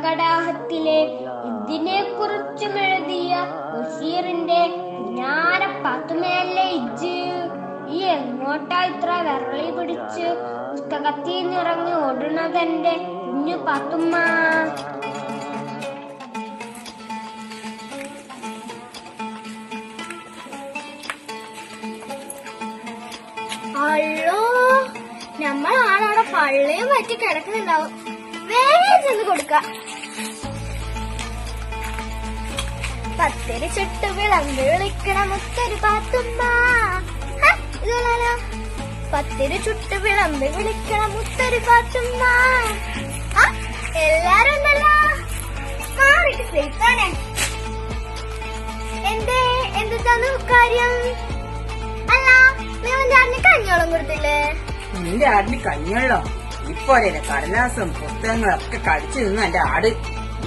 കടലാക്കടാഹത്തിലെ ഇതിനെക്കുറിച്ചും എഴുതിയ ബഷീറിന്റെ പുന്നാര പാത്തുമയല്ലേ ഇജ്ജ്? ഈ എങ്ങോട്ടാ ഇത്ര വിരളി പിടിച്ച് പുസ്തകത്തിൽ നിറങ്ങി ഓടുന്നതെന്റെ കുഞ്ഞു പാത്തുമ്മ? അല്ലോ, നമ്മളാണവിടെ പള്ളിയും പറ്റി കിടക്കുന്നുണ്ടാവും. വേഗം ചെന്ന് കൊടുക്ക. പത്തിരി ചുട്ടു വിളമ്പി വിളിക്കണ മുത്തൊരു പാത്തുമ്മ. ഇതല്ലോ, പത്തിരി ചുട്ടു വിളമ്പി വിളിക്കണ മുത്തൊരു പാത്തുമ്മ. എല്ലാരും ഉണ്ടല്ലോ, മാറിട്ട് സ്ലീപ്പാണേ. എന്താണ് കാര്യം? അല്ല, നീ കഞ്ഞോളം കൊടുത്തില്ലേ? നിന്റെ ആടിന് കഞ്ഞുള്ളോ? ഇപ്പോഴേ കടലാസും പുസ്തകങ്ങളൊക്കെ കടിച്ചു നിന്ന് എന്റെ ആട്.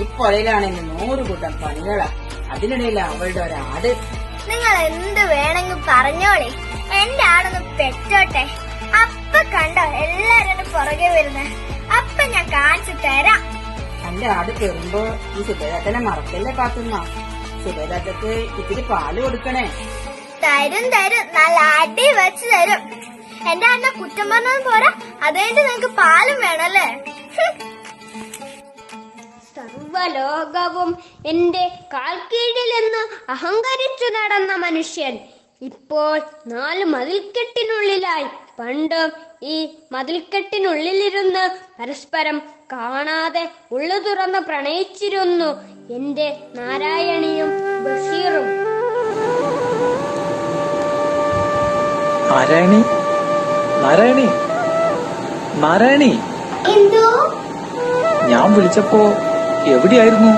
ഇപ്പോഴാണെങ്കിൽ 100 കൂട്ടം പണികളാ. അതിനിടയിൽ അവളുടെ ഒരാട്. നിങ്ങൾ എന്ത് വേണമെങ്കിൽ പറഞ്ഞോളി, എന്റെ ആടൊന്ന് പെറ്റോട്ടെ. അപ്പ കണ്ടോ എല്ലാരും പുറകെ വരുന്നേ. അപ്പൊ ഞാൻ കാണിച്ചു തരാം. എന്റെ ആട് കയറുമ്പോ ഈ സുബേദാത്തനെ മറക്കല്ലേ പാത്തുമ്മ. സുബേദാത്തക്ക് ഇത്തിരി പാല് കൊടുക്കണേ. തരും, നല്ല അടി വെച്ച് തരും. എന്റെ അണ്ണ കുറ്റം പറഞ്ഞത് പോരാ, അതുകഴിഞ്ഞിട്ട് നിങ്ങക്ക് പാലും വേണല്ലേ? സർവലോകവും എന്റെ കാൽക്കീഴിലെന്ന് അഹങ്കരിച്ചു നടന്ന മനുഷ്യൻ ഇപ്പോൾ 4 മതിൽക്കെട്ടിനുള്ളിലായി. പണ്ട് ഈ മതിൽക്കെട്ടിനുള്ളിലിരുന്ന് പരസ്പരം കാണാതെ ഉള്ളു തുറന്ന് പ്രണയിച്ചിരുന്നു എന്റെ നാരായണിയും ബഷീറും. നാരായണി, നാരായണി, നാരായണി. എന്തോ? ഞാൻ വിളിച്ചപ്പോ എവിടെയായിരുന്നു?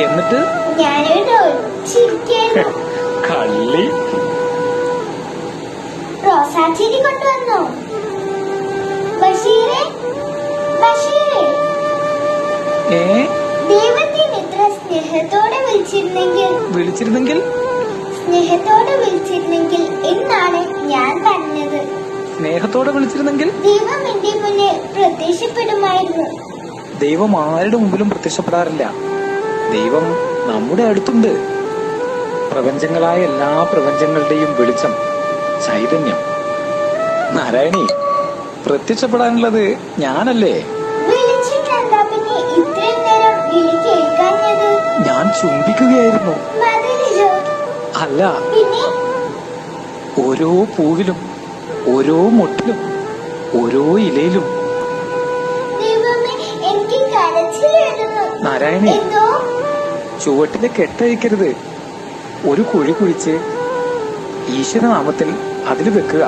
എന്നിട്ട് കള്ളി റോസാച്ചേരി കൊണ്ടുവന്നോ? ബഷീറേ, ബഷീറേ, ദൈവത്തിന് ഇത്ര സ്നേഹത്തോടെ വിളിച്ചിരുന്നെങ്കിൽ എന്നാണ് ഞാൻ പറഞ്ഞത്. സ്നേഹത്തോടെ വിളിച്ചിരുന്നെങ്കിൽ ദൈവം എന്റെ മുന്നിൽ പ്രത്യക്ഷപ്പെടുമായിരുന്നു. ദൈവം ആരുടെ മുമ്പിലും പ്രത്യക്ഷപ്പെടാറില്ല. ദൈവം നമ്മുടെ അടുത്തുണ്ട്. പ്രപഞ്ചങ്ങളായ എല്ലാ പ്രപഞ്ചങ്ങളുടെയും വെളിച്ചം, ചൈതന്യം. നാരായണി, പ്രത്യക്ഷപ്പെടാനുള്ളത് ഞാനല്ലേ? വിളിച്ചിട്ടെന്താ പിന്നെ ഇത്രയും നേരം വിളി കേൾക്കാഞ്ഞത്? ഞാൻ ചുംബിക്കുകയായിരുന്നു. മതിലിലോ? അല്ല, പിന്നെ ഓരോ പൂവിലും, ഓരോ മൊട്ടിലും, ഓരോ ഇലയിലും. എനിക്ക് കരച്ചിലായിരുന്നു. നാരായണി, ചുവട്ടിലെ കെട്ടഴിക്കരുത്. ഒരു കുഴി കുഴിച്ച് ഈശ്വരനാമത്തിൽ അതിൽ വെക്കുക.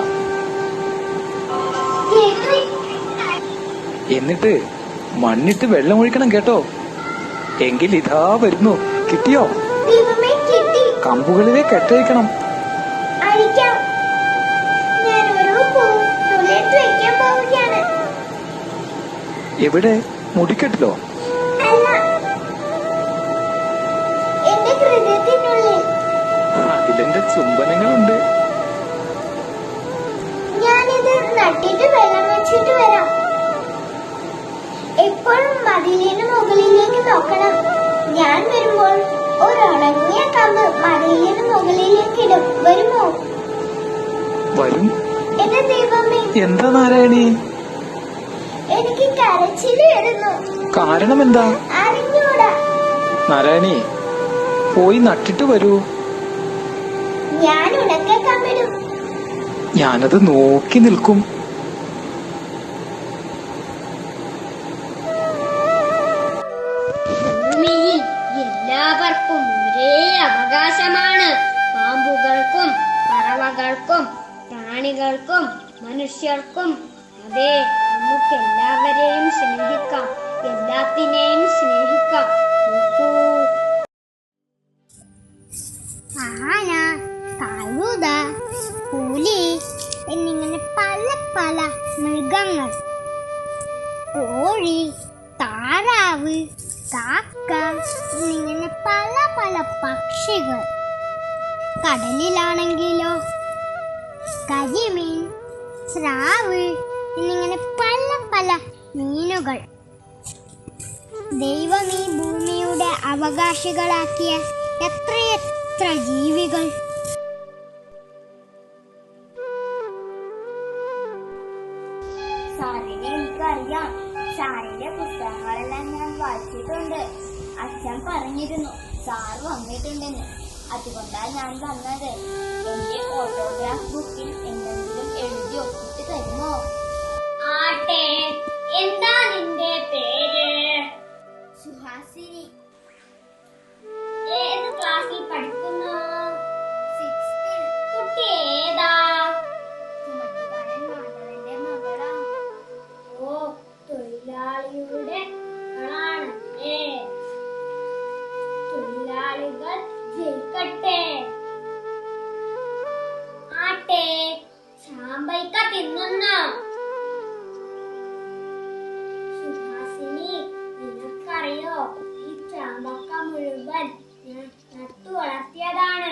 എന്നിട്ട് മണ്ണിട്ട് വെള്ളമൊഴിക്കണം കേട്ടോ. എങ്കിൽ ഇതാ വരുന്നു. കിട്ടിയോ? കമ്പുകളിലെ കെട്ടഴിക്കണം. എവിടെ? മുടിക്കെട്ടിലോ? അതിലെന്റെ ചുംബനങ്ങളുണ്ട്. ഞാനിത് നട്ടിട്ട് വെള്ളം വെച്ചിട്ട് വരാം. എപ്പോഴും മതിലിന് മുകളിലേക്ക് നോക്കണം. ഞാൻ വരുമ്പോൾ ഒരുണങ്ങിയ കമ്പ് മതിലിന് മുകളിലേക്ക് ഇടും. വരുമോ? വരും. എന്റെ ദൈവമേ, എന്താ നാരായണി? എനിക്ക് കരച്ചില് വരുന്നു. കാരണം എന്താ? അറിഞ്ഞൂടാ. നാരായണി, പോയി നട്ടിട്ട് വരൂ. ഞാൻ ഉണക്ക കമ്പിടും. ഞാനത് നോക്കി നിൽക്കും. ഭൂമിയിൽ എല്ലാവർക്കും ഒരേ അവകാശമാണ്. പാമ്പുകൾക്കും പറവകൾക്കും പ്രാണികൾക്കും മനുഷ്യർക്കും. അതെ, നമുക്ക് എല്ലാവരെയും സ്നേഹിക്കാം, എല്ലാത്തിനെയും സ്നേഹിക്കാം. ആന, കഴുത, പുലി എന്നിങ്ങനെ പല പല മൃഗങ്ങൾ, കോഴി, താറാവ്, കാക്ക എന്നിങ്ങനെ പല പല പക്ഷികൾ. കടലിലാണെങ്കിലോ കരിമീൻ, സ്രാവ് എന്നിങ്ങനെ പല പല മീനുകൾ. ദൈവം ഈ ഭൂമിയുടെ അവകാശികളാക്കിയ എത്രയെത്ര ജീവികൾ. സാറിനെ എനിക്കറിയാം. സാറിന്റെ പുസ്തകങ്ങളെല്ലാം ഞാൻ വായിച്ചിട്ടുണ്ട്. അച്ഛൻ പറഞ്ഞിരുന്നു സാർ വന്നിട്ടുണ്ടെന്ന്. അതുകൊണ്ടാണ് ഞാൻ വന്നത്. എന്റെ ഓട്ടോഗ്രാഫ് ബുക്കിൽ എന്തെങ്കിലും എഴുതി ഒപ്പിട്ട് തരുമോ? ആട്ടെ, എന്താ നിന്റെ പേര്? സുഹാസിനി. ഏത് ക്ലാസ്സിൽ പഠിക്കുന്നു? 6th. കുട്ടി ഏതാ? ചുമട്ടുകാരൻ മാധവന്റെ മകളാ. ഓ, തൊഴിലാളിയുടെ മകളാണല്ലേ. തൊഴിലാളികൾ ജയിക്കട്ടെ. ആട്ടെ, ചാമ്പയ്ക്ക തിന്നുന്നു. സുഹാസിനി, നിനക്കറിയോ ഈ ചാമ്പക്ക മുഴുവൻ ഞാൻ നട്ടു വളർത്തിയതാണ്.